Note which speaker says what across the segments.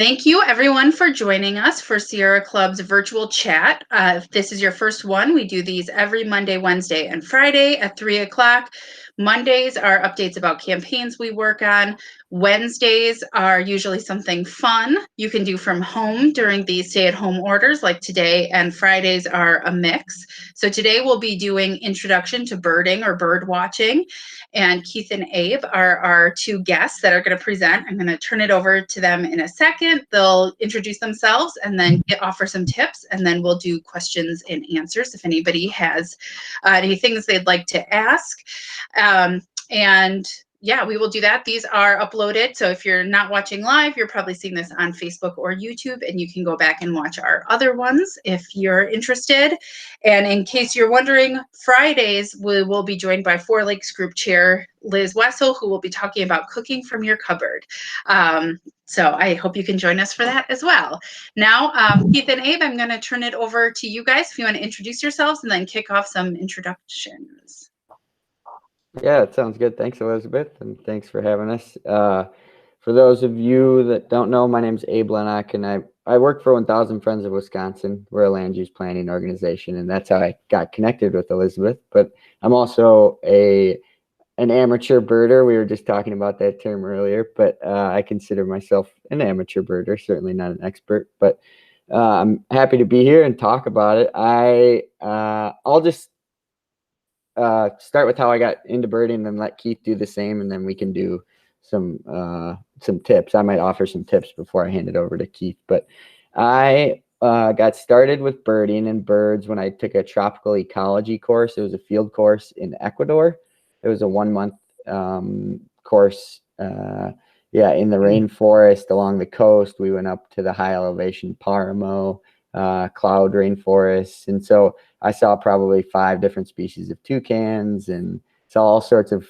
Speaker 1: Thank you, everyone, for joining us for Sierra Club's virtual chat. If this is your first one, we do these every Monday, Wednesday, and Friday at 3 o'clock. Mondays are updates about campaigns we work on. Wednesdays are usually something fun you can do from home during these stay-at-home orders like today, and Fridays are a mix. So today we'll be doing Introduction to Birding or Bird Watching, and Keith and Abe are our two guests that are going to present. I'm going to turn it over to them in a second. They'll introduce themselves and then offer some tips, and then we'll do questions and answers if anybody has any things they'd like to ask. And yeah, we will do that. These are uploaded. So if you're not watching live, you're probably seeing this on Facebook or YouTube, and you can go back and watch our other ones if you're interested. And in case you're wondering, Fridays we will be joined by Four Lakes Group Chair Liz Wessel, who will be talking about cooking from your cupboard. So I hope you can join us for that as well. Now, Keith and Abe, I'm going to turn it over to you guys if you want to introduce yourselves and then kick off some introductions.
Speaker 2: Yeah, it sounds good. Thanks, Elizabeth, and thanks for having us. For those of you that don't know, my name is Abe Lennox, and I work for 1,000 Friends of Wisconsin. We're a land use planning organization, and that's how I got connected with Elizabeth. But I'm also an amateur birder. We were just talking about that term earlier, but I consider myself an amateur birder, certainly not an expert, but I'm happy to be here and talk about it. I'll just start with how I got into birding and let Keith do the same, and then we can do some tips. I might offer some tips before I hand it over to Keith. But I got started with birding and birds when I took a tropical ecology course. It was a field course in Ecuador. It was a 1-month course. In the rainforest along the coast. We went up to the high elevation Paramo, cloud rainforests, and so I saw probably 5 different species of toucans and saw all sorts of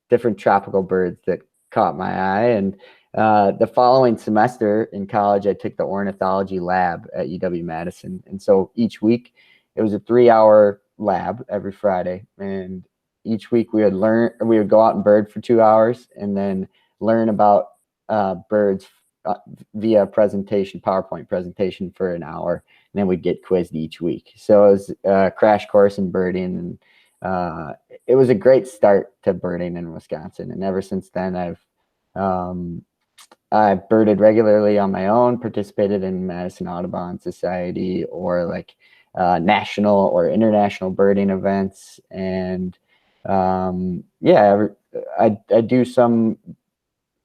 Speaker 2: different tropical birds that caught my eye. And the following semester in college, I took the ornithology lab at UW-Madison. And so each week, it was a 3-hour lab every Friday. And each week we would go out and bird for 2 hours and then learn about birds via presentation, PowerPoint presentation for an hour, and then we'd get quizzed each week. So it was a crash course in birding, and it was a great start to birding in Wisconsin. And ever since then, I've birded regularly on my own, participated in Madison Audubon Society or like national or international birding events, and I do some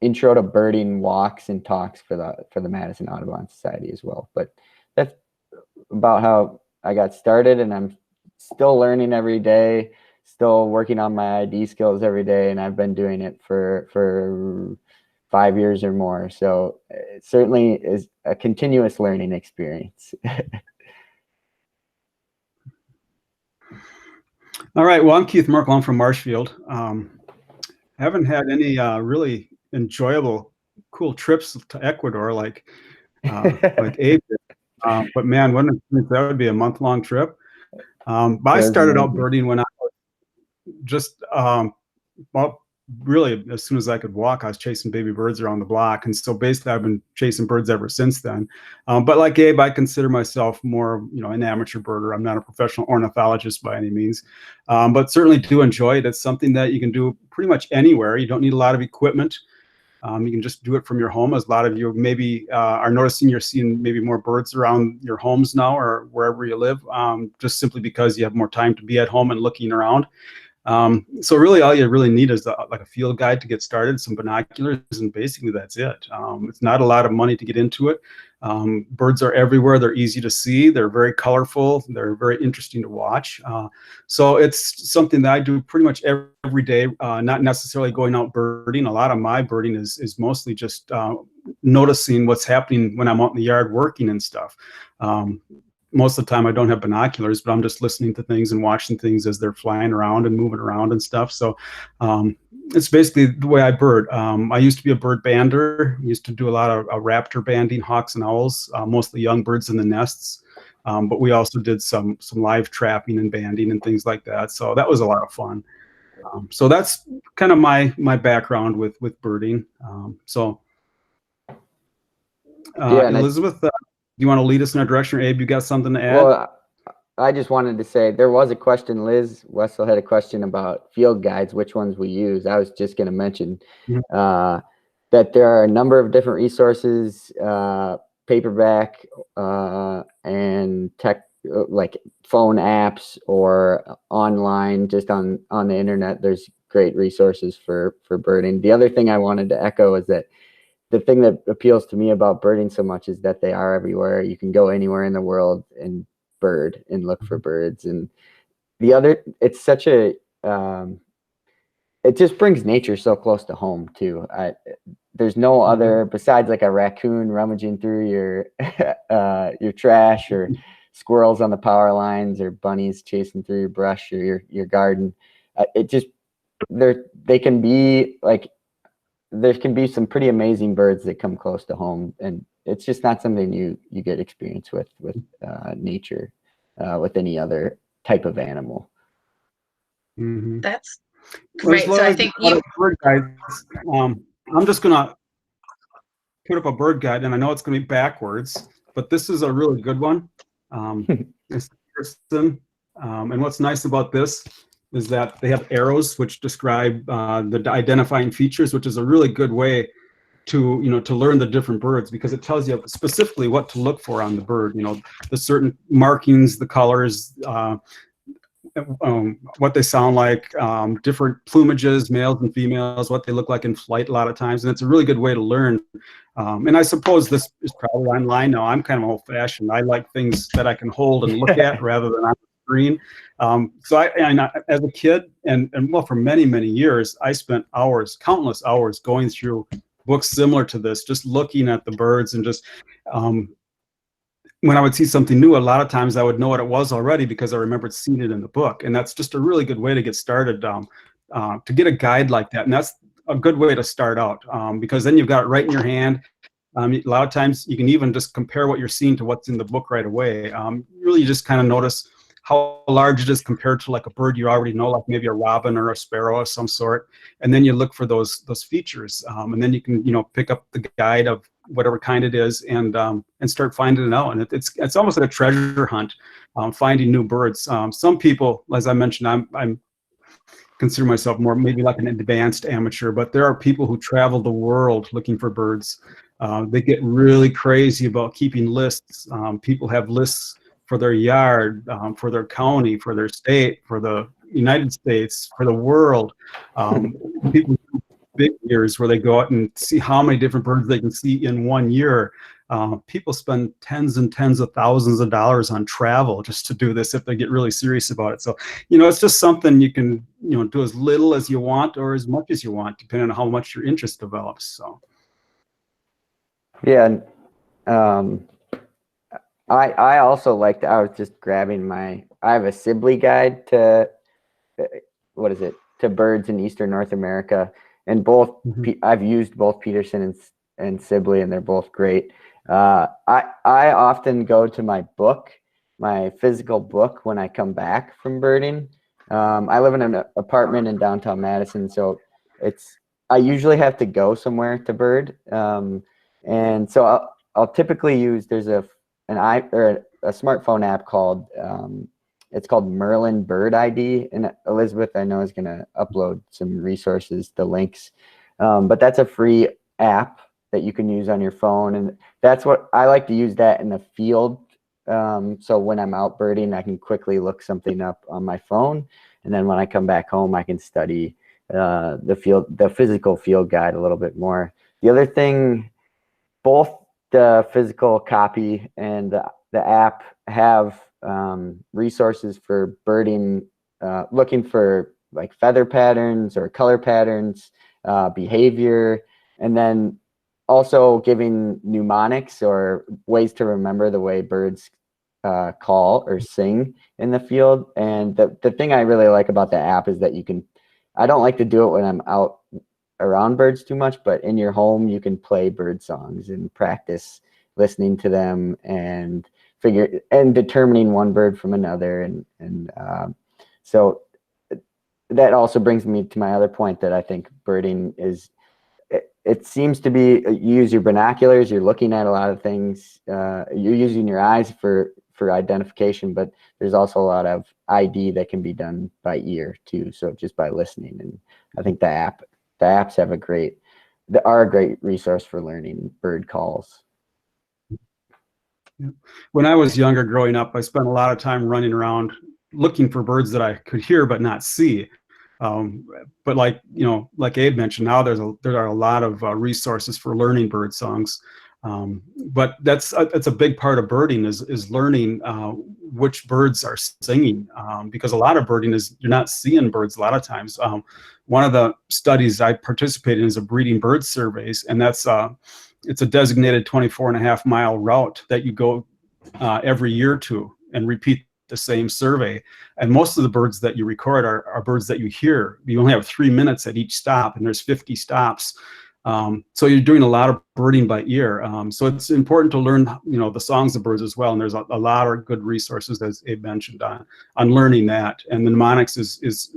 Speaker 2: intro to birding walks and talks for the Madison Audubon Society as well. But that's about how I got started, and I'm still learning every day, still working on my ID skills every day, and I've been doing it for 5 years or more. So it certainly is a continuous learning experience.
Speaker 3: All right. Well, I'm Keith Merkel. I'm from Marshfield. Haven't had any really enjoyable, cool trips to Ecuador like Abe did. But man, that would be a month-long trip. But I started out birding when I was just really as soon as I could walk. I was chasing baby birds around the block, and so basically I've been chasing birds ever since then. But like Abe, I consider myself more, an amateur birder. I'm not a professional ornithologist by any means, but certainly do enjoy it. It's something that you can do pretty much anywhere. You don't need a lot of equipment. You can just do it from your home, as a lot of you maybe are noticing you're seeing maybe more birds around your homes now or wherever you live, just simply because you have more time to be at home and looking around. So really all you really need is like a field guide to get started, some binoculars, and basically that's it. It's not a lot of money to get into it. Birds are everywhere. They're easy to see. They're very colorful. They're very interesting to watch. So it's something that I do pretty much every day, not necessarily going out birding. A lot of my birding is mostly just noticing what's happening when I'm out in the yard working and stuff. Most of the time I don't have binoculars, but I'm just listening to things and watching things as they're flying around and moving around and stuff. So it's basically the way I bird. I used to be a bird bander. I used to do a lot of raptor banding, hawks and owls, mostly young birds in the nests. But we also did some live trapping and banding and things like that. So that was a lot of fun. So that's kind of my background with birding. So
Speaker 2: Yeah,
Speaker 3: Elizabeth, do you want to lead us in our direction? Or Abe, you got something to add?
Speaker 2: Well, I just wanted to say there was a question. Liz Wessel had a question about field guides, which ones we use. I was just going to mention that there are a number of different resources, paperback and tech, like phone apps or online, just on the internet. There's great resources for birding. The other thing I wanted to echo is that the thing that appeals to me about birding so much is that they are everywhere. You can go anywhere in the world and bird and look for birds. And the other, it's such a it just brings nature so close to home too. There's no other, besides like a raccoon rummaging through your trash, or squirrels on the power lines, or bunnies chasing through your brush or your garden. It just, they can be like, there can be some pretty amazing birds that come close to home, and it's just not something you get experience with nature, with any other type of animal.
Speaker 1: That's great. So I think
Speaker 3: bird guides. I'm just gonna put up a bird guide, and I know it's gonna be backwards, but this is a really good one. It's Peterson, and what's nice about this is that they have arrows which describe the identifying features, which is a really good way to to learn the different birds, because it tells you specifically what to look for on the bird. The certain markings, the colors, what they sound like, different plumages, males and females, what they look like in flight a lot of times, and it's a really good way to learn. And I suppose this is probably online now. I'm kind of old-fashioned. I like things that I can hold and look at rather than on the screen. So I, as a kid, and well, for many, many years, I spent hours, countless hours, going through books similar to this, just looking at the birds, and just when I would see something new, a lot of times I would know what it was already because I remembered seeing it in the book. And that's just a really good way to get started, to get a guide like that. And that's a good way to start out, because then you've got it right in your hand. A lot of times you can even just compare what you're seeing to what's in the book right away. Really just kind of notice how large it is compared to like a bird you already know, like maybe a robin or a sparrow of some sort. And then you look for those features, and then you can pick up the guide of whatever kind it is, and start finding it out. And it's almost like a treasure hunt, finding new birds. Some people, as I mentioned, I'm consider myself more maybe like an advanced amateur, but there are people who travel the world looking for birds. They get really crazy about keeping lists. People have lists for their yard, for their county, for their state, for the United States, for the world. People do big years where they go out and see how many different birds they can see in 1 year. People spend tens and tens of thousands of dollars on travel just to do this if they get really serious about it. So, it's just something you can, do as little as you want or as much as you want, depending on how much your interest develops. So,
Speaker 2: yeah. I also liked, I was just grabbing I have a Silby guide to, to birds in Eastern North America. And both, I've used both Peterson and Silby, and they're both great. I often go to my physical book when I come back from birding. I live in an apartment in downtown Madison, so I usually have to go somewhere to bird. And so I'll typically use, there's a smartphone app called, it's called Merlin Bird Id, and Elizabeth, I know, is going to upload some resources, the links. But that's a free app that you can use on your phone, and that's what I like to use that in the field. So when I'm out birding, I can quickly look something up on my phone, and then when I come back home, I can study the physical field guide a little bit more. The other thing, both the physical copy and the app have resources for birding, looking for like feather patterns or color patterns, behavior, and then also giving mnemonics or ways to remember the way birds call or sing in the field. And the thing I really like about the app is that I don't like to do it when I'm out around birds too much, but in your home you can play bird songs and practice listening to them and determining one bird from another. And so that also brings me to my other point, that I think birding is it seems to be, you use your binoculars, you're looking at a lot of things, you're using your eyes for identification, but there's also a lot of ID that can be done by ear too. So just by listening. And I think the apps have are a great resource for learning bird calls.
Speaker 3: Yeah. When I was younger growing up, I spent a lot of time running around looking for birds that I could hear but not see. But like Abe mentioned, now there are a lot of resources for learning bird songs. But that's a big part of birding is learning which birds are singing, because a lot of birding is you're not seeing birds a lot of times. One of the studies I participated in is a breeding bird surveys, and that's it's a designated 24.5-mile route that you go every year to and repeat the same survey. And most of the birds that you record are birds that you hear. You only have 3 minutes at each stop, and there's 50 stops. So you're doing a lot of birding by ear. So it's important to learn, the songs of birds as well. And there's a lot of good resources, as Abe mentioned, on learning that. And the mnemonics is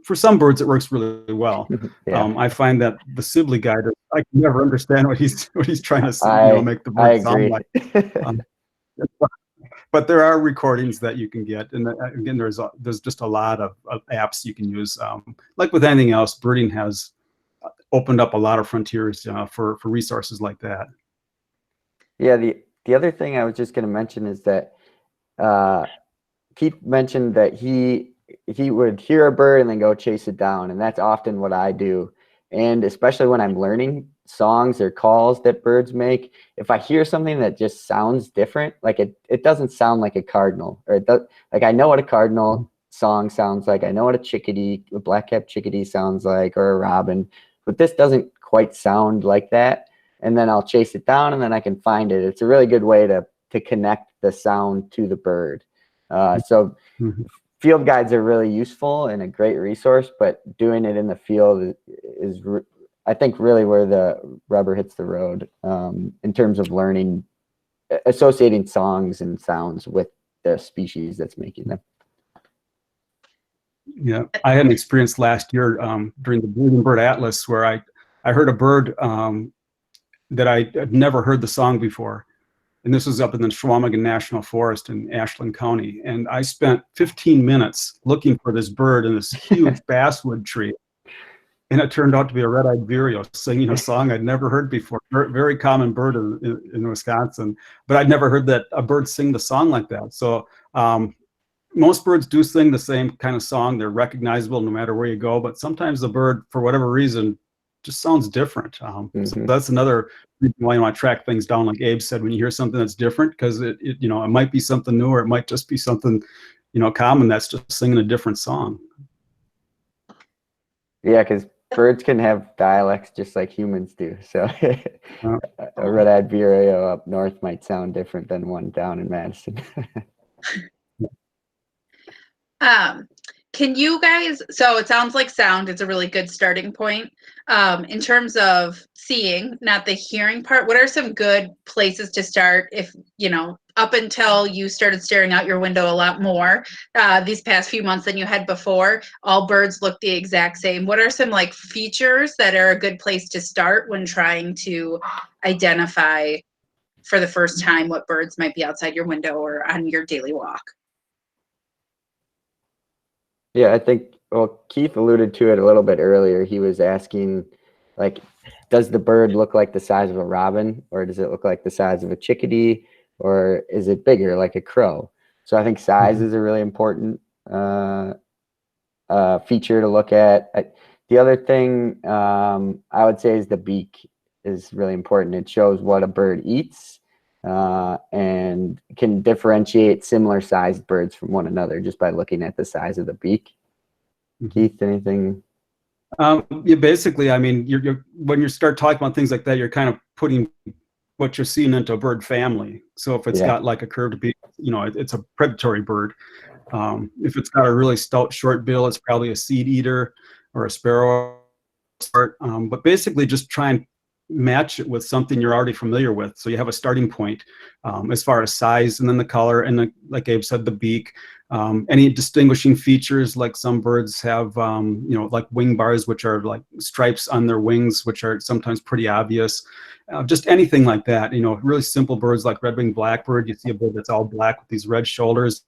Speaker 3: for some birds, it works really well. Yeah. I find that the Silby guide, I can never understand what he's trying to say, make the bird sound like. But there are recordings that you can get, and again, there's just a lot of apps you can use. Like with anything else, birding has opened up a lot of frontiers for resources like that.
Speaker 2: Yeah, the other thing I was just going to mention is that Keith mentioned that he would hear a bird and then go chase it down, and that's often what I do. And especially when I'm learning songs or calls that birds make, if I hear something that just sounds different, like it doesn't sound like a cardinal, or it does, like I know what a cardinal song sounds like, I know what a black-capped chickadee sounds like, or a robin, but this doesn't quite sound like that. And then I'll chase it down, and then I can find it. It's a really good way to connect the sound to the bird. So field guides are really useful and a great resource, but doing it in the field is I think really where the rubber hits the road in terms of learning, associating songs and sounds with the species that's making them.
Speaker 3: Yeah, I had an experience last year during the Merlin Bird Atlas where I heard a bird that I had never heard the song before. And this was up in the Chequamegon National Forest in Ashland County. And I spent 15 minutes looking for this bird in this huge basswood tree. And it turned out to be a red-eyed vireo singing a song I'd never heard before. Very common bird in Wisconsin, but I'd never heard that a bird sing the song like that. So most birds do sing the same kind of song. They're recognizable no matter where you go, but sometimes the bird, for whatever reason, just sounds different. So that's another reason why you want to track things down, like Abe said, when you hear something that's different, because it might be something new, or it might just be something common that's just singing a different song.
Speaker 2: Yeah, because birds can have dialects just like humans do. So a red-eyed vireo up north might sound different than one down in Madison.
Speaker 1: Can you guys, so it sounds like sound is a really good starting point. In terms of seeing, not the hearing part, what are some good places to start if, up until you started staring out your window a lot more these past few months than you had before, all birds look the exact same. What are some features that are a good place to start when trying to identify for the first time what birds might be outside your window or on your daily walk?
Speaker 2: Yeah, I think, Keith alluded to it a little bit earlier. He was asking, does the bird look like the size of a robin, or does it look like the size of a chickadee, or is it bigger like a crow? So I think size is a really important feature to look at. The other thing I would say is the beak is really important. It shows what a bird eats and can differentiate similar sized birds from one another just by looking at the size of the beak. Keith, anything?
Speaker 3: Yeah, basically, I mean, when you start talking about things like that, you're kind of putting what you're seeing into a bird family. So if it's got like a curved beak, it's a predatory bird. If it's got a really stout short bill, it's probably a seed eater or a sparrow. But basically, just try and match it with something you're already familiar with. So you have a starting point as far as size, and then the color, and like Abe said, the beak. Any distinguishing features, like some birds have, you know, like wing bars, which are like stripes on their wings, which are sometimes pretty obvious. Just anything like that, you know, really simple birds like red-winged blackbird. You see a bird that's all black with these red shoulders.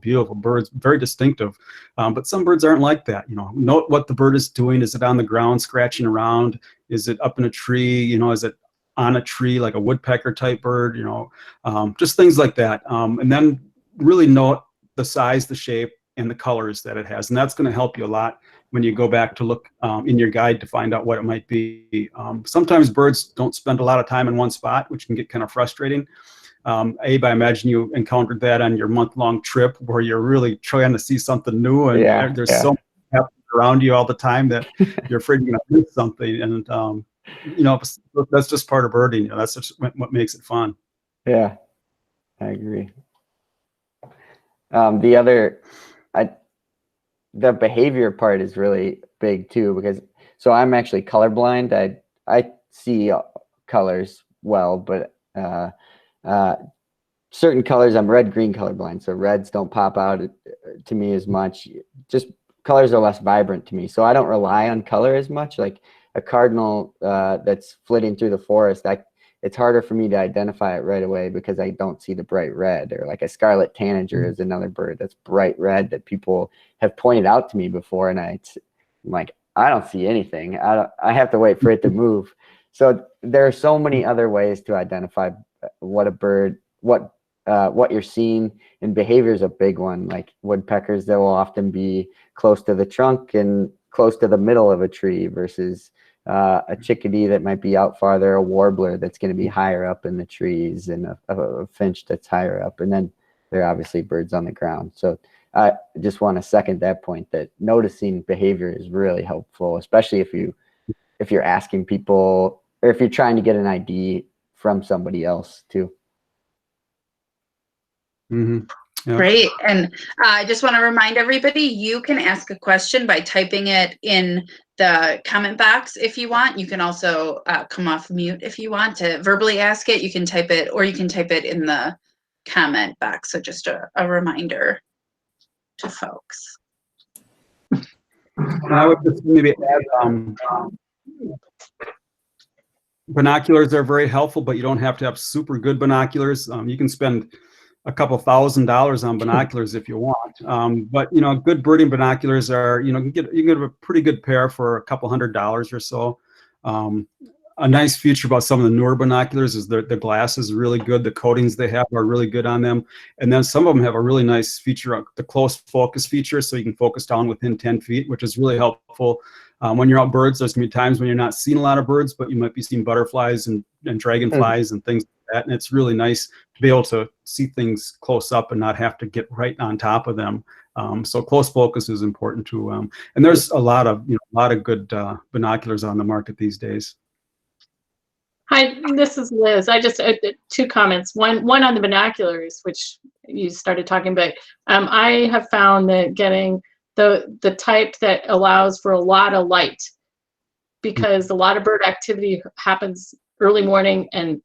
Speaker 3: Beautiful birds, very distinctive. But some birds aren't like that. You know, note what the bird is doing. Is it on the ground scratching around? Is it up in a tree? You know, is it on a tree like a woodpecker type bird? You know, just things like that. And then really note the size, the shape, and the colors that it has. And that's going to help you a lot when you go back to look in your guide to find out what it might be. Sometimes birds don't spend a lot of time in one spot, which can get kind of frustrating. Abe, I imagine you encountered that on your month-long trip where you're really trying to see something new, and there's so much happening around you all the time that you're afraid you're going to miss something. And you know, that's just part of birding. You know, that's just what makes it fun.
Speaker 2: Yeah, I agree. The behavior part is really big too, because so I'm actually colorblind. I see colors well, but certain colors, I'm red-green colorblind, so reds don't pop out to me as much. Just colors are less vibrant to me, so I don't rely on color as much. Like a cardinal that's flitting through the forest, it's harder for me to identify it right away because I don't see the bright red. Or like a scarlet tanager is another bird that's bright red that people have pointed out to me before, and I'm like, I don't see anything. I have to wait for it to move. So there are so many other ways to identify what a bird, what you're seeing, and behavior is a big one. Like woodpeckers, they will often be close to the trunk and close to the middle of a tree versus a chickadee that might be out farther, a warbler that's going to be higher up in the trees, and a finch that's higher up. And then there are obviously birds on the ground. So I just want to second that point, that noticing behavior is really helpful, especially if you're asking people, or if you're trying to get an ID from somebody else too.
Speaker 3: Mm-hmm. Yep.
Speaker 1: Great. And I just want to remind everybody, you can ask a question by typing it in the comment box if you want. You can also come off mute if you want to verbally ask it. You can type it, or you can type it in the comment box. So just a reminder to folks.
Speaker 3: I would just maybe add, binoculars are very helpful, but you don't have to have super good binoculars. You can spend a couple $1,000s on binoculars if you want. But you know, good birding binoculars are, you know, you can get a pretty good pair for a couple $100s or so. A nice feature about some of the newer binoculars is the glass is really good. The coatings they have are really good on them. And then some of them have a really nice feature, the close focus feature, so you can focus down within 10 feet, which is really helpful. When you're out birds, there's going to be times when you're not seeing a lot of birds, but you might be seeing butterflies and dragonflies and things like that. And it's really nice to be able to see things close up and not have to get right on top of them. So close focus is important too. And there's a lot of good binoculars on the market these days.
Speaker 4: Hi, this is Liz. I just two comments. One on the binoculars, which you started talking about. I have found that getting the type that allows for a lot of light, because a lot of bird activity happens early morning and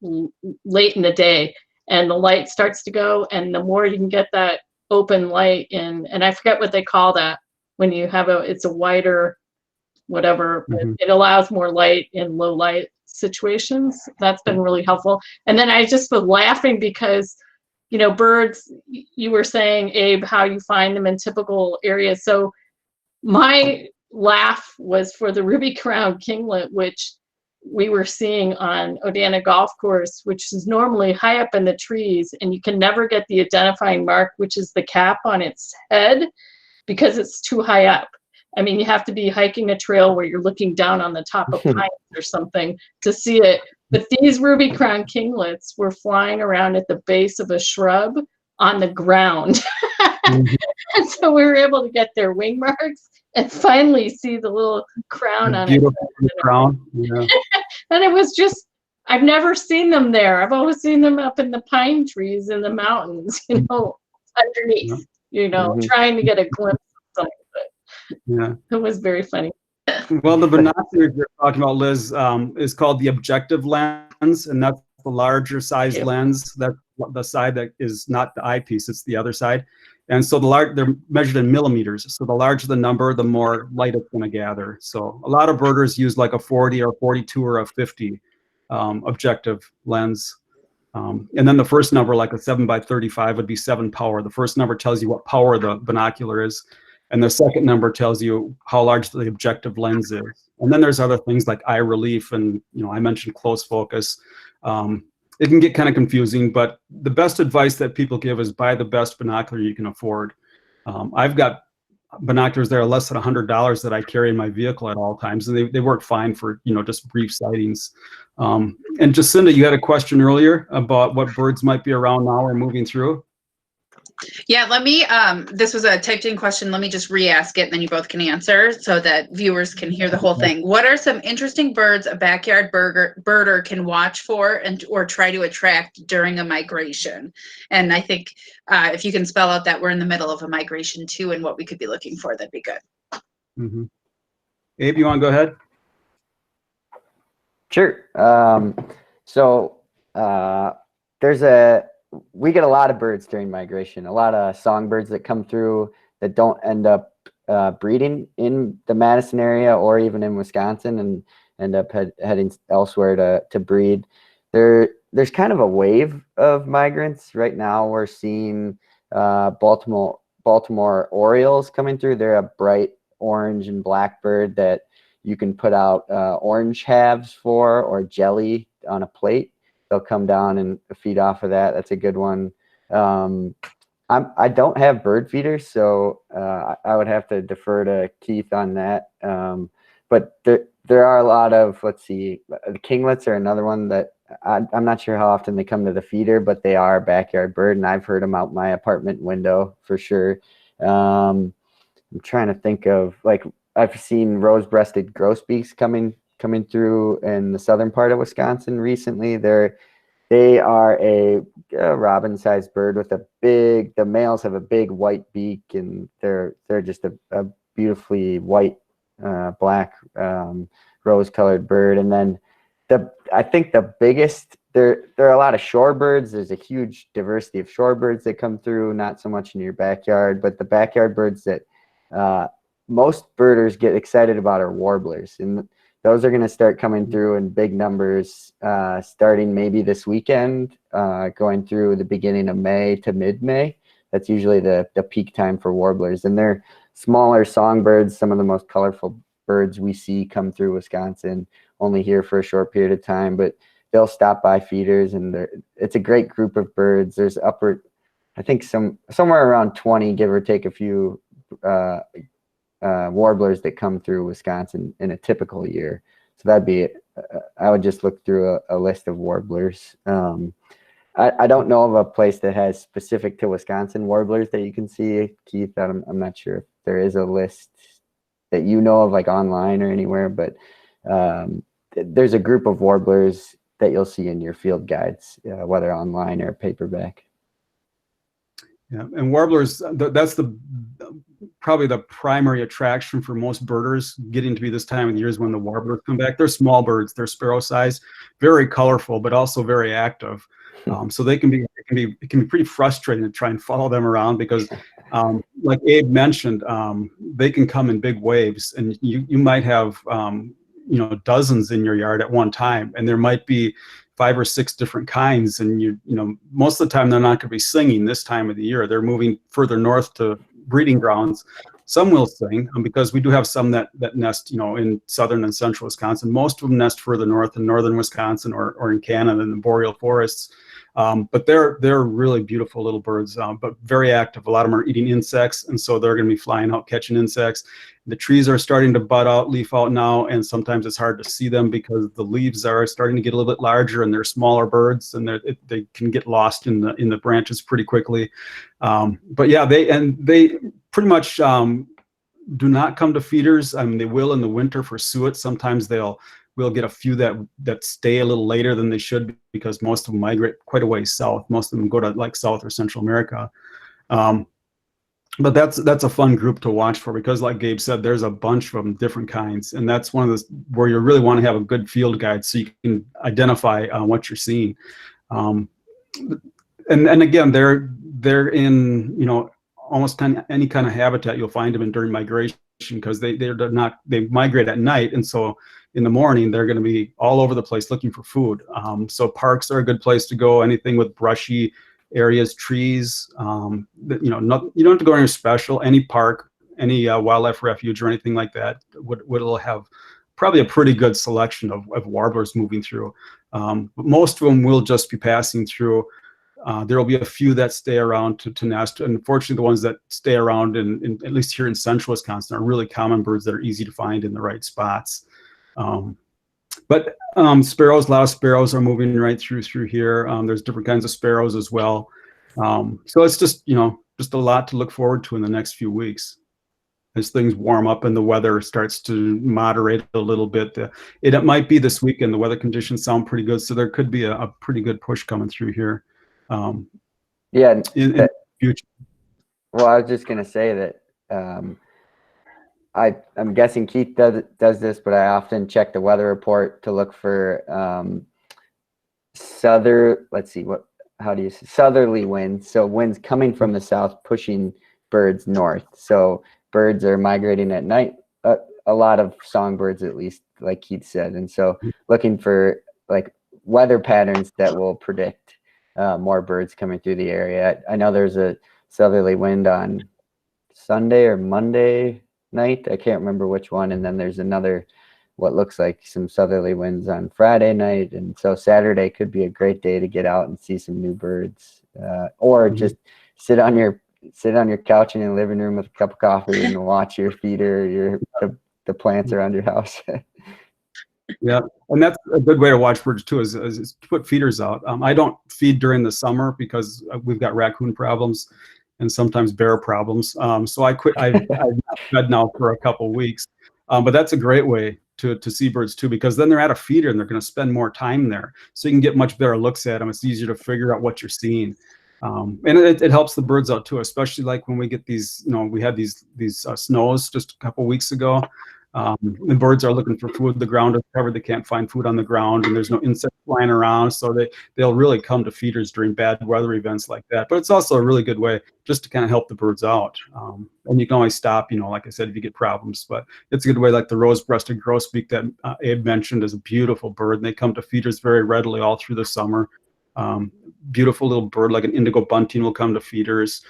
Speaker 4: late in the day, and the light starts to go, and the more you can get that open light in, and I forget what they call that when you have it's a wider whatever, it allows more light in low light situations. That's been really helpful. And then I just was laughing because, you know, birds, you were saying, Abe, how you find them in typical areas. So my laugh was for the ruby-crowned kinglet, which we were seeing on Odana Golf Course, which is normally high up in the trees, and you can never get the identifying mark, which is the cap on its head, because it's too high up. I mean, you have to be hiking a trail where you're looking down on the top of pines or something to see it. But these ruby-crowned kinglets were flying around at the base of a shrub on the ground. And so we were able to get their wing marks and finally see the little crown on it.
Speaker 3: Beautiful crown. Yeah.
Speaker 4: And it was just, I've never seen them there. I've always seen them up in the pine trees in the mountains, you know, underneath, you know, trying to get a glimpse of something. Yeah, it was very funny.
Speaker 3: Well, the binoculars you're talking about, Liz, is called the objective lens, and that's the larger size lens. That's the side that is not the eyepiece; it's the other side. And so they're measured in millimeters. So the larger the number, the more light it's going to gather. So a lot of birders use like a 40 or 42 or a 50 objective lens. And then the first number, like a 7x35, would be 7 power. The first number tells you what power the binocular is. And the second number tells you how large the objective lens is. And then there's other things like eye relief, and I mentioned close focus. It can get kind of confusing, but the best advice that people give is buy the best binocular you can afford. I've got binoculars that are less than $100 that I carry in my vehicle at all times, and they work fine for just brief sightings. And Jacinda, you had a question earlier about what birds might be around now or moving through.
Speaker 1: Yeah, let me, this was a typed in question. Let me just re-ask it, and then you both can answer so that viewers can hear the whole thing. What are some interesting birds a backyard birder can watch for or try to attract during a migration? And I think if you can spell out that we're in the middle of a migration too, and what we could be looking for, that'd be good.
Speaker 3: Mm-hmm. Abe, you want to go ahead?
Speaker 2: Sure. We get a lot of birds during migration, a lot of songbirds that come through that don't end up breeding in the Madison area or even in Wisconsin and end up heading elsewhere to breed. There's kind of a wave of migrants right now. We're seeing Baltimore Orioles coming through. They're a bright orange and blackbird that you can put out orange halves for or jelly on a plate. They'll come down and feed off of that. That's a good one. I don't have bird feeders, so I would have to defer to Keith on that. But there are a lot of, let's see, the kinglets are another one that I'm not sure how often they come to the feeder, but they are a backyard bird, and I've heard them out my apartment window for sure. I'm trying to think of, like, I've seen rose-breasted grosbeaks coming through in the southern part of Wisconsin recently. They are a robin-sized bird with the males have a big white beak, and they're just a beautifully white, black, rose-colored bird. And then I think the biggest, there are a lot of shorebirds. There's a huge diversity of shorebirds that come through, not so much in your backyard, but the backyard birds that most birders get excited about are warblers. And those are going to start coming through in big numbers starting maybe this weekend, going through the beginning of May to mid-May. That's usually the peak time for warblers. And they're smaller songbirds, some of the most colorful birds we see come through Wisconsin, only here for a short period of time, but they'll stop by feeders, and it's a great group of birds. There's I think somewhere around 20, give or take a few, warblers that come through Wisconsin in a typical year. So that'd be it. I would just look through a list of warblers. I don't know of a place that has specific to Wisconsin warblers that you can see, Keith. I'm not sure if there is a list that you know of, like online or anywhere, but there's a group of warblers that you'll see in your field guides, whether online or paperback.
Speaker 3: Yeah, and warblers, that's probably the primary attraction for most birders getting to be this time of the year is when the warblers come back. They're small birds, they're sparrow size, very colorful, but also very active. So it can be pretty frustrating to try and follow them around because, like Abe mentioned, they can come in big waves, and you might have dozens in your yard at one time, and there might be 5 or 6 different kinds, and most of the time they're not going to be singing this time of the year. They're moving further north to breeding grounds. Some will sing because we do have some that nest in southern and central Wisconsin. Most of them nest further north in northern Wisconsin or in Canada in the boreal forests. But they're really beautiful little birds, but very active. A lot of them are eating insects, and so they're going to be flying out catching insects. The trees are starting to bud out, leaf out now, and sometimes it's hard to see them because the leaves are starting to get a little bit larger, and they're smaller birds, and they can get lost in the branches pretty quickly. But yeah, they pretty much do not come to feeders. I mean, they will in the winter for suet. Sometimes we'll get a few that stay a little later than they should because most of them migrate quite a ways south. Most of them go to like South or Central America. but that's a fun group to watch for, because like Gabe said, there's a bunch of them, different kinds, and that's one of those where you really want to have a good field guide so you can identify what you're seeing. And again, they're in, you know, almost any kind of habitat you'll find them in during migration, because they migrate at night, and so in the morning they're going to be all over the place looking for food. So parks are a good place to go. Anything with brushy areas, trees, you know, you don't have to go anywhere special. Any park, any wildlife refuge or anything like that will have probably a pretty good selection of warblers moving through. But most of them will just be passing through. There will be a few that stay around to nest. And unfortunately, the ones that stay around, at least here in central Wisconsin, are really common birds that are easy to find in the right spots. But sparrows, a lot of sparrows are moving right through here. There's different kinds of sparrows as well. So it's just, you know, just a lot to look forward to in the next few weeks as things warm up and the weather starts to moderate a little bit. It might be this weekend. The weather conditions sound pretty good, so there could be a pretty good push coming through here.
Speaker 2: Yeah.
Speaker 3: In the future.
Speaker 2: Well, I was just going to say that I'm guessing Keith does this, but I often check the weather report to look for southerly winds. So winds coming from the south pushing birds north. So birds are migrating at night, a lot of songbirds at least, like Keith said. And so looking for like weather patterns that will predict more birds coming through the area. I know there's a southerly wind on Sunday or Monday night. I can't remember which one. And then there's another, what looks like some southerly winds on Friday night. And so Saturday could be a great day to get out and see some new birds, or just sit on your couch in your living room with a cup of coffee and watch your feeder, the plants around your house.
Speaker 3: Yeah, and that's a good way to watch birds too, is to put feeders out. I don't feed during the summer because we've got raccoon problems and sometimes bear problems. So I quit. I've not fed now for a couple of weeks, but that's a great way to see birds too, because then they're at a feeder and they're going to spend more time there, so you can get much better looks at them. It's easier to figure out what you're seeing, and it helps the birds out too, especially like when we get these. You know, we had these snows just a couple weeks ago. The birds are looking for food. The ground is covered. They can't find food on the ground, and there's no insects flying around. So they'll really come to feeders during bad weather events like that. But it's also a really good way just to kind of help the birds out. And you can always stop, you know, like I said, if you get problems. But it's a good way, like the rose-breasted grosbeak that Abe mentioned is a beautiful bird, and they come to feeders very readily all through the summer. Beautiful little bird, like an indigo bunting, will come to feeders.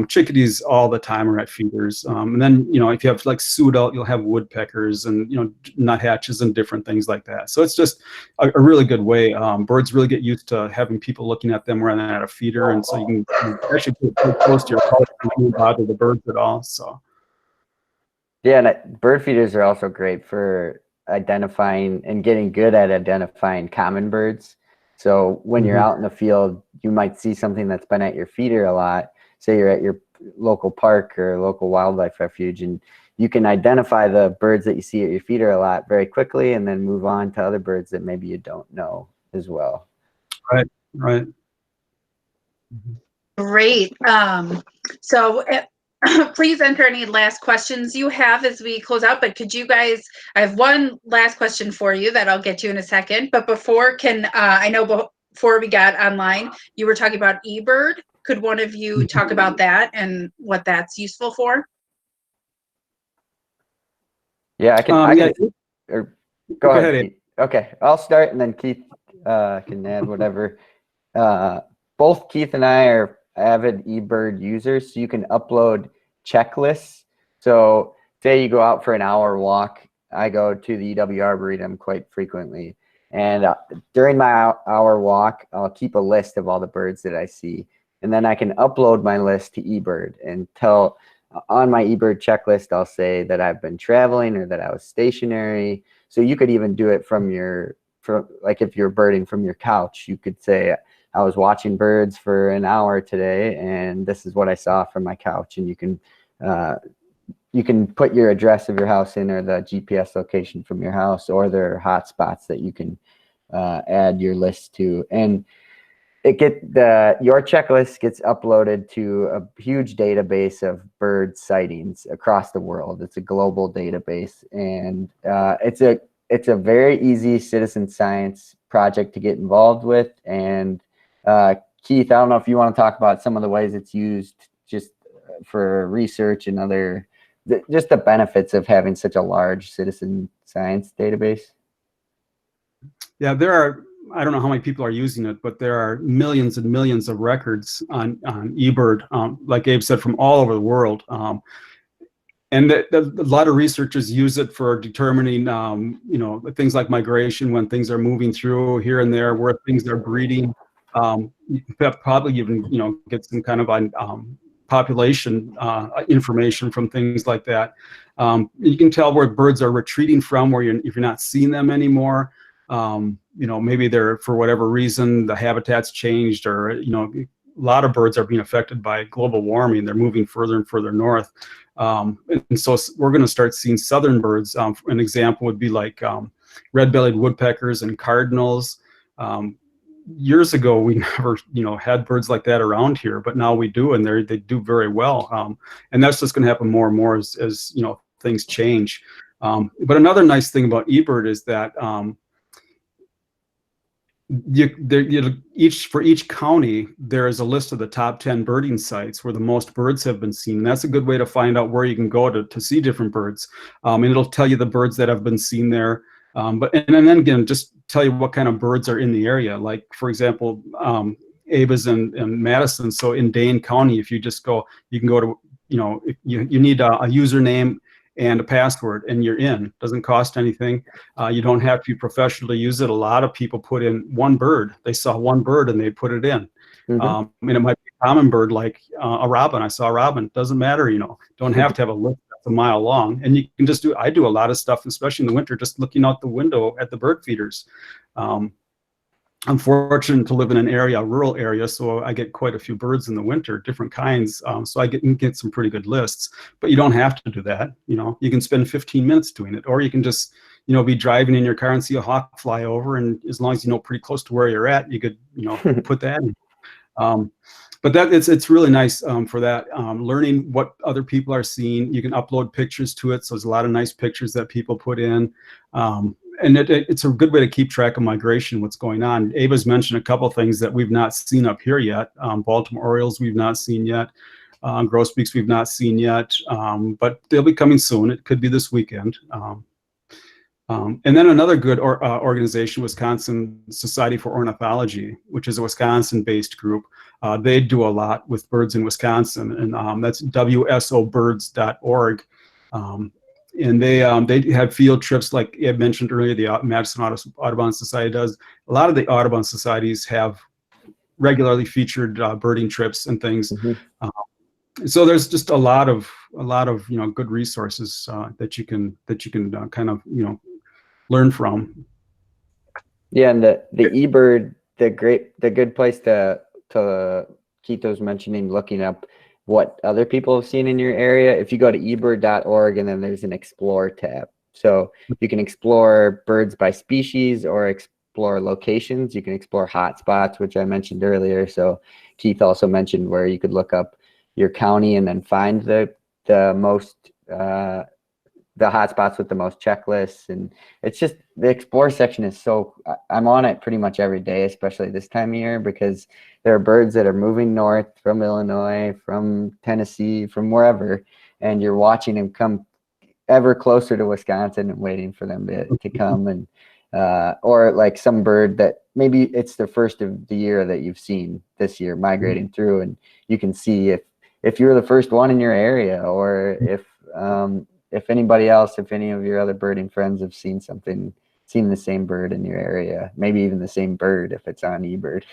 Speaker 3: Chickadees all the time are at feeders. And then, you know, if you have like pseudo, you'll have woodpeckers and, you know, nuthatches and different things like that. So it's just a really good way. Birds really get used to having people looking at them rather than at a feeder, and so you can actually get close to your house and not bother the birds at all. So
Speaker 2: yeah, and bird feeders are also great for identifying and getting good at identifying common birds. So when you're out in the field, you might see something that's been at your feeder a lot. Say you're at your local park or local wildlife refuge, and you can identify the birds that you see at your feeder a lot very quickly, and then move on to other birds that maybe you don't know as well.
Speaker 3: Right.
Speaker 1: Great. So please enter any last questions you have as we close out. But could you guys, I have one last question for you that I'll get to in a second. But before, I know before we got online, you were talking about eBird. Could one of you talk about that and what that's useful for?
Speaker 2: Yeah, I can. Or go ahead. Keith. Okay, I'll start, and then Keith can add whatever. Both Keith and I are avid eBird users, so you can upload checklists. So say you go out for an hour walk. I go to the EW Arboretum quite frequently, and during my hour walk, I'll keep a list of all the birds that I see, and then I can upload my list to eBird and tell on my eBird checklist, I'll say that I've been traveling or that I was stationary. So you could even do it from like if you're birding from your couch, you could say, I was watching birds for an hour today, and this is what I saw from my couch. And you can put your address of your house in, or the GPS location from your house, or there are hotspots that you can add your list to. And your checklist gets uploaded to a huge database of bird sightings across the world. It's a global database, and it's a very easy citizen science project to get involved with. And Keith, I don't know if you want to talk about some of the ways it's used just for research and just the benefits of having such a large citizen science database.
Speaker 3: Yeah, there are, I don't know how many people are using it, but there are millions and millions of records on eBird, like Abe said, from all over the world. And a lot of researchers use it for determining, things like migration, when things are moving through here and there, where things are breeding. You can probably even, get some kind of population information from things like that. You can tell where birds are retreating from, if you're not seeing them anymore. Maybe they're, for whatever reason, the habitat's changed, or, a lot of birds are being affected by global warming. They're moving further and further north. And so we're going to start seeing southern birds. An example would be like red-bellied woodpeckers and cardinals. Years ago, we never, had birds like that around here, but now we do, and they do very well. And that's just going to happen more and more as things change. But another nice thing about eBird is that for each county, there is a list of the top 10 birding sites where the most birds have been seen. And that's a good way to find out where you can go to see different birds. And it'll tell you the birds that have been seen there. And then again, just tell you what kind of birds are in the area. Like, for example, Abe is in Madison. So in Dane County, if you just go, you can go to, if you need a username and a password, and you're in. Doesn't cost anything. You don't have to be professional to use it. A lot of people put in one bird. They saw one bird and they put it in. And it might be a common bird like a robin. I saw a robin. Doesn't matter, Don't have to have a list that's a mile long. And you can just I do a lot of stuff, especially in the winter, just looking out the window at the bird feeders. I'm fortunate to live in a rural area, so I get quite a few birds in the winter, different kinds. So I get some pretty good lists, but you don't have to do that. You can spend 15 minutes doing it, or you can just, be driving in your car and see a hawk fly over, and as long as you know pretty close to where you're at, you could, put that in. But it's really nice for that, learning what other people are seeing. You can upload pictures to it, so there's a lot of nice pictures that people put in. And it's a good way to keep track of migration, what's going on. Ava's mentioned a couple things that we've not seen up here yet. Baltimore Orioles we've not seen yet. Grosbeaks we've not seen yet, but they'll be coming soon. It could be this weekend. And then another good organization, Wisconsin Society for Ornithology, which is a Wisconsin-based group. They do a lot with birds in Wisconsin, and that's wsobirds.org. And they have field trips, like I mentioned earlier, the Madison Audubon Society does. A lot of the Audubon societies have regularly featured birding trips and things. So there's just a lot of good resources that you can kind of learn from.
Speaker 2: Yeah, and the eBird, the good place to Keith was mentioning, looking up what other people have seen in your area. If you go to ebird.org, and then there's an explore tab, so you can explore birds by species or explore locations. You can explore hotspots, which I mentioned earlier. So Keith also mentioned where you could look up your county and then find the most the hotspots with the most checklists. And it's just, the explore section is so, I'm on it pretty much every day, especially this time of year, because there are birds that are moving north from Illinois, from Tennessee, from wherever, and you're watching them come ever closer to Wisconsin and waiting for them to come. And or like some bird that maybe it's the first of the year that you've seen this year migrating through, and you can see if you're the first one in your area, or if anybody else, if any of your other birding friends have seen the same bird in your area, maybe even the same bird if it's on eBird.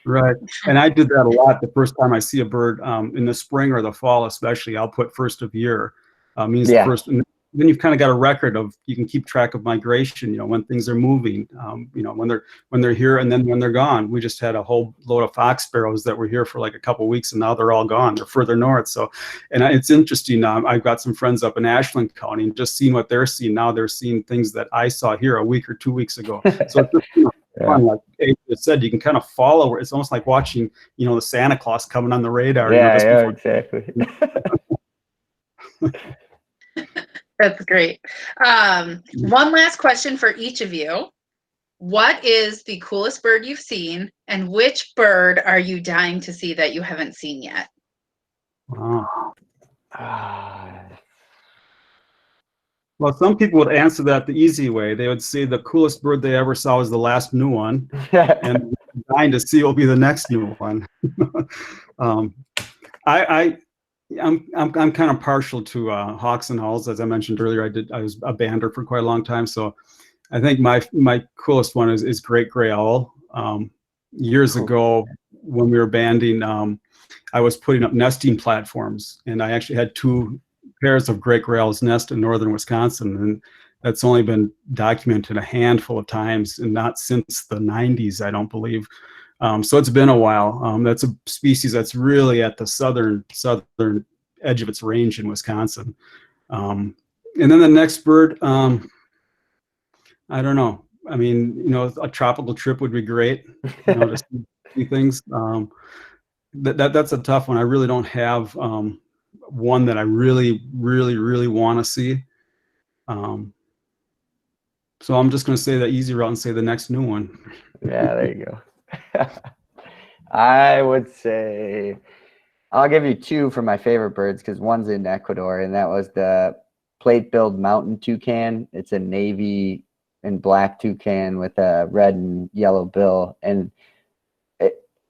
Speaker 3: Right. And I did that a lot. The first time I see a bird in the spring or the fall, especially, I'll put first of year. Means the first. And then you've kind of got a record of, you can keep track of migration, when things are moving, when they're here and then when they're gone. We just had a whole load of fox sparrows that were here for like a couple of weeks, and now they're all gone. They're further north. So, and it's interesting. I've got some friends up in Ashland County, and just seeing what they're seeing now. They're seeing things that I saw here a week or 2 weeks ago. So fun. Like Abe just said, you can kind of follow where it's almost like watching, the Santa Claus coming on the radar.
Speaker 2: Yeah, exactly.
Speaker 1: That's great. One last question for each of you. What is the coolest bird you've seen, and which bird are you dying to see that you haven't seen yet?
Speaker 3: Wow. Well, some people would answer that the easy way. They would say the coolest bird they ever saw was the last new one, and dying to see will be the next new one. I'm kind of partial to hawks and owls. As I mentioned earlier, I was a bander for quite a long time, so I think my coolest one is great gray owl. Years ago, when we were banding, I was putting up nesting platforms, and I actually had 2 pairs of great gray owls nest in northern Wisconsin, and that's only been documented a handful of times, and not since the 90s, I don't believe. So it's been a while. That's a species that's really at the southern edge of its range in Wisconsin. And then the next bird, I don't know. I mean, a tropical trip would be great, to see things. That's a tough one. I really don't have one that I really, really, really want to see. So I'm just going to say the easy route and say the next new one.
Speaker 2: Yeah, there you go. I would say I'll give you 2 for my favorite birds, because one's in Ecuador, and that was the plate-billed mountain toucan. It's a navy and black toucan with a red and yellow bill. And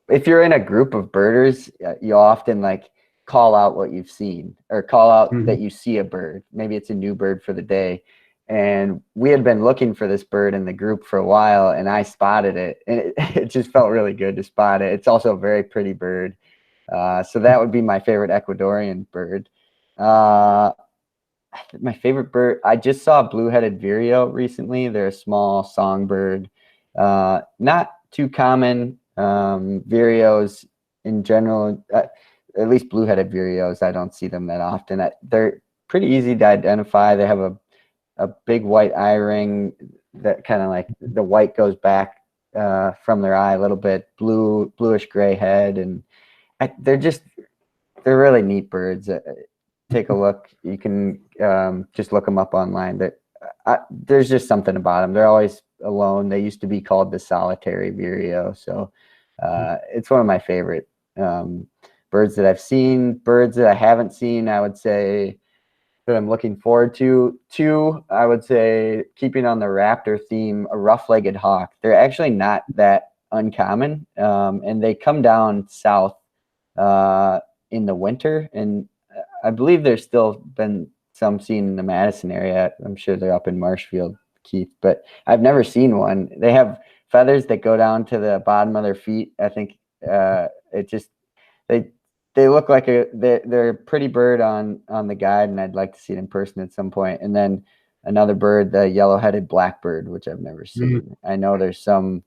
Speaker 2: if you're in a group of birders, you often like call out what you've seen, or call out that you see a bird. Maybe it's a new bird for the day. And we had been looking for this bird in the group for a while, and I spotted it, and it just felt really good to spot it. It's also a very pretty bird. So that would be my favorite Ecuadorian bird. My favorite bird, I just saw a blue-headed vireo recently. They're a small songbird. Not too common. Vireos in general, at least blue-headed vireos, I don't see them that often. They're pretty easy to identify. They have a big white eye ring that kind of like the white goes back from their eye a little bit, bluish gray head, and they're really neat birds. Take a look. You can just look them up online. There's just something about them. They're always alone. They used to be called the solitary vireo, so it's one of my favorite birds that I've seen. Birds that I haven't seen, I would say, that I'm looking forward to. 2, I would say, keeping on the raptor theme, a rough-legged hawk. They're actually not that uncommon, and they come down south in the winter, and I believe there's still been some seen in the Madison area. I'm sure they're up in Marshfield, Keith, but I've never seen one. They have feathers that go down to the bottom of their feet. I think they look like they're a pretty bird on the guide, and I'd like to see it in person at some point. And then another bird, the yellow-headed blackbird, which I've never seen. I know there's some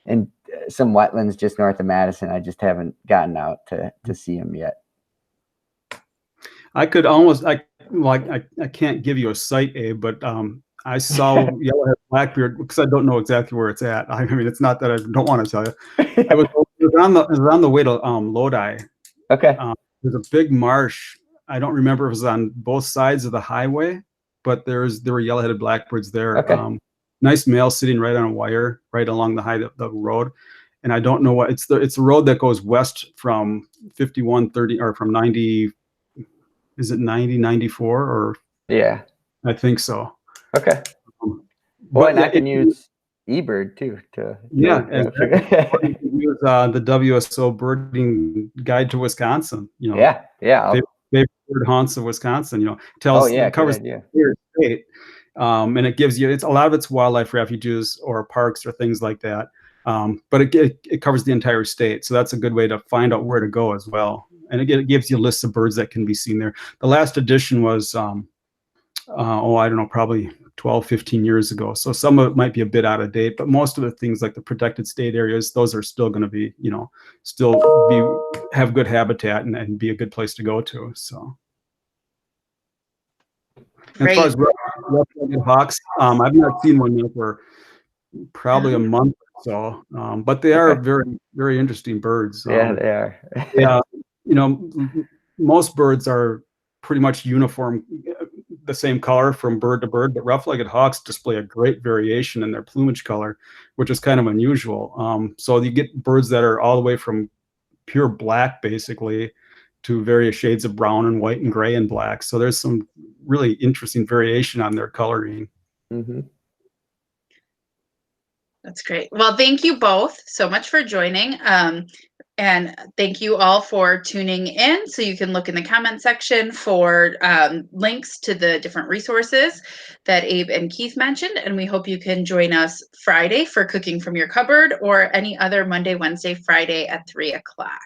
Speaker 2: in some wetlands just north of Madison. I just haven't gotten out to see them yet.
Speaker 3: I could almost, I can't give you a site, Abe, but I saw yellowhead blackbeard, because I don't know exactly where it's at. I mean, it's not that I don't want to tell you. It was on the way to Lodi.
Speaker 2: Okay.
Speaker 3: There's a big marsh. I don't remember if it was on both sides of the highway, but there were yellow-headed blackbirds there.
Speaker 2: Okay.
Speaker 3: Nice male sitting right on a wire, right along the road. And I don't know what it's the road that goes west from 5130 or from 90. Is it 9094 or? Yeah, I think so.
Speaker 2: Okay. Well, and I can use eBird too.
Speaker 3: Yeah, use the WSO birding guide to Wisconsin.
Speaker 2: Yeah.
Speaker 3: Favorite bird haunts of Wisconsin. Covers the entire state, and it gives you. A lot of it's wildlife refuges or parks or things like that. But it covers the entire state, so that's a good way to find out where to go as well. And it gives you lists of birds that can be seen there. The last edition was, I don't know, probably 12, 15 years ago. So some of it might be a bit out of date, but most of the things like the protected state areas, those are still going to be, have good habitat and be a good place to go to. So. As far as rough-legged hawks, I've not seen one yet for probably a month or So, but they are very, very interesting birds.
Speaker 2: Yeah, they are.
Speaker 3: Yeah, you know, most birds are pretty much uniform, the same color from bird to bird, but rough-legged hawks display a great variation in their plumage color, which is kind of unusual. So you get birds that are all the way from pure black, basically, to various shades of brown and white and gray and black. So there's some really interesting variation on their coloring.
Speaker 2: Mm-hmm.
Speaker 1: That's great. Well, thank you both so much for joining. And thank you all for tuning in. So you can look in the comment section for links to the different resources that Abe and Keith mentioned. And we hope you can join us Friday for Cooking from Your Cupboard, or any other Monday, Wednesday, Friday at 3 o'clock.